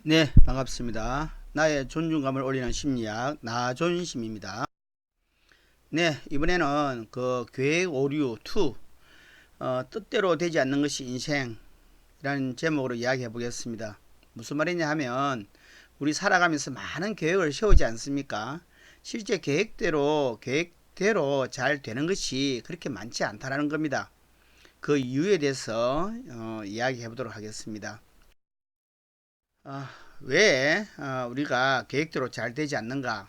네, 반갑습니다. 나의 존중감을 올리는 심리학 나존심입니다. 네, 이번에는 그 계획 오류 2, 뜻대로 되지 않는 것이 인생이라는 제목으로 이야기해 보겠습니다. 무슨 말이냐 하면 우리 살아가면서 많은 계획을 세우지 않습니까? 실제 계획대로 잘 되는 것이 그렇게 많지 않다는 겁니다. 그 이유에 대해서 이야기해 보도록 하겠습니다. 아, 왜 우리가 계획대로 잘 되지 않는가?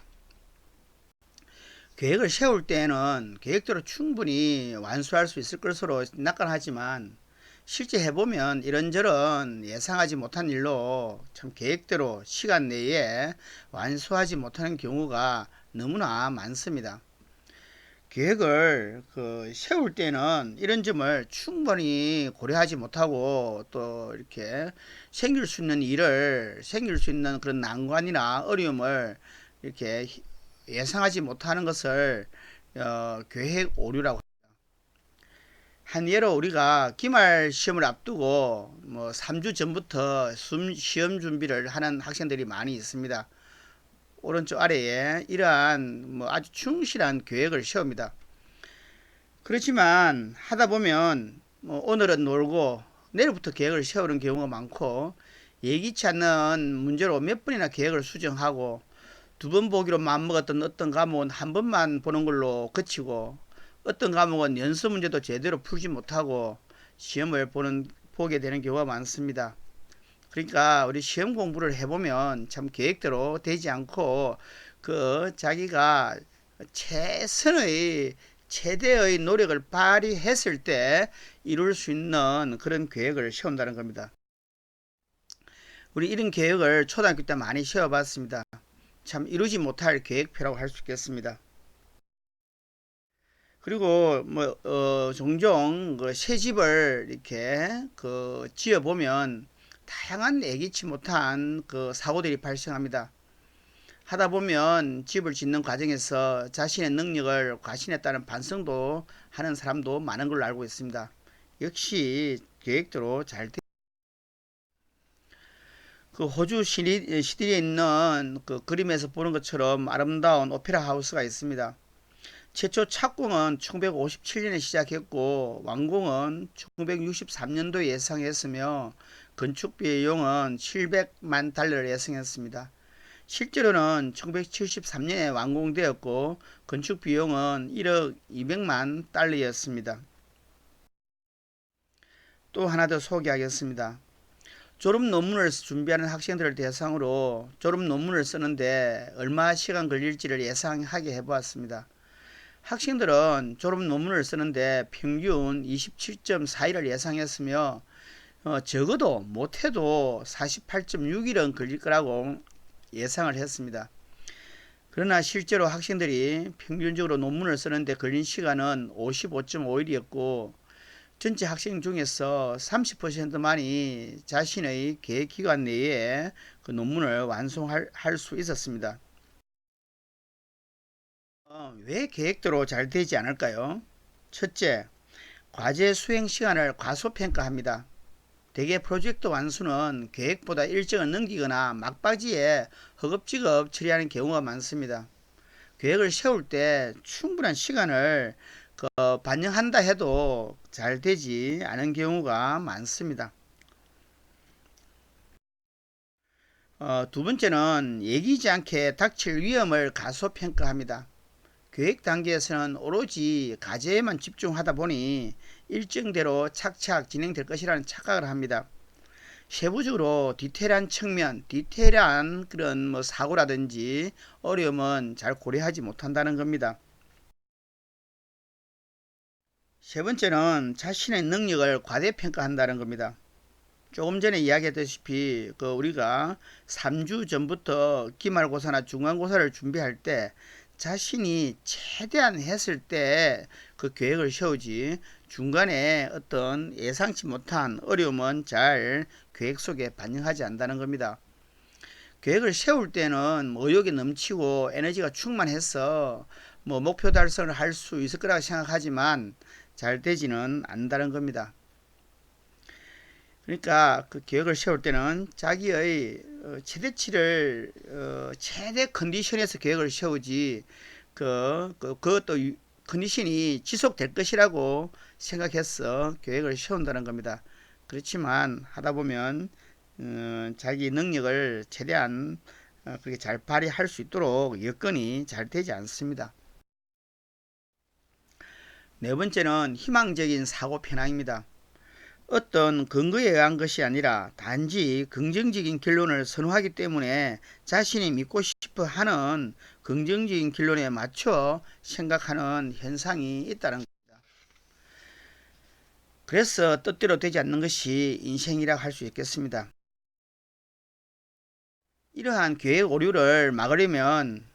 계획을 세울 때에는 계획대로 충분히 완수할 수 있을 것으로 낙관하지만 실제 해보면 이런저런 예상하지 못한 일로 참 계획대로 시간 내에 완수하지 못하는 경우가 너무나 많습니다. 계획을 세울 때는 이런 점을 충분히 고려하지 못하고 또 이렇게 생길 수 있는 그런 난관이나 어려움을 이렇게 예상하지 못하는 것을 계획 오류라고 합니다. 한 예로 우리가 기말 시험을 앞두고 뭐 3주 전부터 시험 준비를 하는 학생들이 많이 있습니다. 오른쪽 아래에 이러한 뭐 아주 충실한 계획을 세웁니다. 그렇지만 하다 보면 뭐 오늘은 놀고 내일부터 계획을 세우는 경우가 많고 예기치 않는 문제로 몇 번이나 계획을 수정하고 두 번 보기로 마음먹었던 어떤 과목은 한 번만 보는 걸로 그치고 어떤 과목은 연습 문제도 제대로 풀지 못하고 시험을 보게 되는 경우가 많습니다. 그러니까 우리 시험 공부를 해보면 참 계획대로 되지 않고 자기가 최선의 최대의 노력을 발휘했을 때 이룰 수 있는 그런 계획을 세운다는 겁니다. 우리 이런 계획을 초등학교 때 많이 세워봤습니다. 참 이루지 못할 계획표라고 할 수 있겠습니다. 그리고 종종 새 집을 이렇게 지어 보면 다양한 예기치 못한 사고들이 발생합니다. 하다 보면 집을 짓는 과정에서 자신의 능력을 과신했다는 반성도 하는 사람도 많은 걸로 알고 있습니다. 역시 계획대로 잘 호주 시드니에 있는 그림에서 보는 것처럼 아름다운 오페라 하우스가 있습니다. 최초 착공은 1957년에 시작했고 완공은 1963년도에 예상했으며 건축 비용은 700만 달러를 예상했습니다. 실제로는 1973년에 완공되었고 건축 비용은 1억 200만 달러였습니다. 또 하나 더 소개하겠습니다. 졸업 논문을 준비하는 학생들을 대상으로 졸업 논문을 쓰는데 얼마 시간 걸릴지를 예상하게 해보았습니다. 학생들은 졸업 논문을 쓰는데 평균 27.4일을 예상했으며 적어도 못해도 48.6일은 걸릴 거라고 예상을 했습니다. 그러나 실제로 학생들이 평균적으로 논문을 쓰는데 걸린 시간은 55.5일이었고 전체 학생 중에서 30%만이 자신의 계획 기간 내에 그 논문을 완성할 수 있었습니다. 왜 계획대로 잘 되지 않을까요? 첫째, 과제 수행 시간을 과소평가합니다. 대개 프로젝트 완수는 계획보다 일정을 넘기거나 막바지에 허겁지겁 처리하는 경우가 많습니다. 계획을 세울 때 충분한 시간을 반영한다 해도 잘 되지 않은 경우가 많습니다. 두 번째는 예기치 않게 닥칠 위험을 가소평가합니다. 계획 단계에서는 오로지 과제에만 집중하다 보니 일정대로 착착 진행될 것이라는 착각을 합니다. 세부적으로 디테일한 측면, 디테일한 그런 사고라든지 어려움은 잘 고려하지 못한다는 겁니다. 세 번째는 자신의 능력을 과대평가한다는 겁니다. 조금 전에 이야기했다시피 우리가 3주 전부터 기말고사나 중간고사를 준비할 때 자신이 최대한 했을 때 계획을 세우지 중간에 어떤 예상치 못한 어려움은 잘 계획 속에 반영하지 않는다는 겁니다. 계획을 세울 때는 의욕이 넘치고 에너지가 충만해서 목표 달성을 할 수 있을 거라고 생각하지만 잘 되지는 않는다는 겁니다. 그러니까 그 계획을 세울 때는 자기의 최대치를 최대 컨디션에서 계획을 세우지 그것도 컨디션이 지속될 것이라고 생각해서 계획을 세운다는 겁니다. 그렇지만 하다 보면 자기 능력을 최대한 그렇게 잘 발휘할 수 있도록 여건이 잘 되지 않습니다. 네 번째는 희망적인 사고 편향입니다. 어떤 근거에 의한 것이 아니라 단지 긍정적인 결론을 선호하기 때문에 자신이 믿고 싶어 하는 긍정적인 결론에 맞춰 생각하는 현상이 있다는 겁니다. 그래서 뜻대로 되지 않는 것이 인생이라고 할 수 있겠습니다. 이러한 계획 오류를 막으려면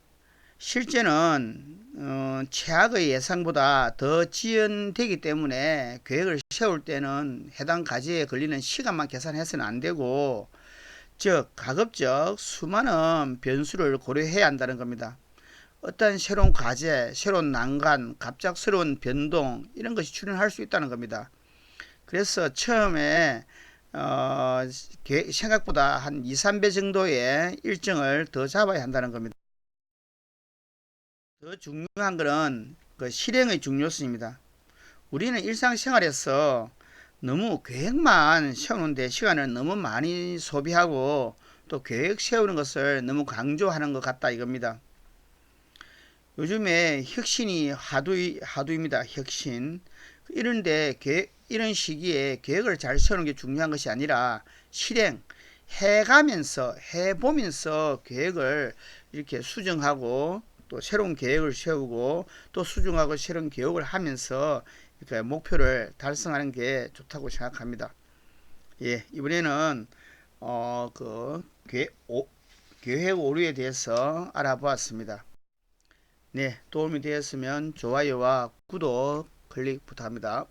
실제는 최악의 예상보다 더 지연되기 때문에 계획을 세울 때는 해당 과제에 걸리는 시간만 계산해서는 안 되고, 즉 가급적 수많은 변수를 고려해야 한다는 겁니다. 어떤 새로운 과제, 새로운 난관, 갑작스러운 변동 이런 것이 출현할 수 있다는 겁니다. 그래서 처음에 생각보다 한 2, 3배 정도의 일정을 더 잡아야 한다는 겁니다. 더 중요한 것은 그 실행의 중요성입니다. 우리는 일상생활에서 너무 계획만 세우는데 시간을 너무 많이 소비하고 또 계획 세우는 것을 너무 강조하는 것 같다 이겁니다. 요즘에 혁신이 하두입니다. 혁신. 이런 시기에 계획을 잘 세우는 게 중요한 것이 아니라 해보면서 계획을 이렇게 수정하고 또 새로운 계획을 세우고 또 수정하고 새로운 계획을 하면서 이렇게 목표를 달성하는 게 좋다고 생각합니다. 예, 이번에는 계획 오류에 대해서 알아보았습니다. 네, 도움이 되었으면 좋아요와 구독 클릭 부탁합니다.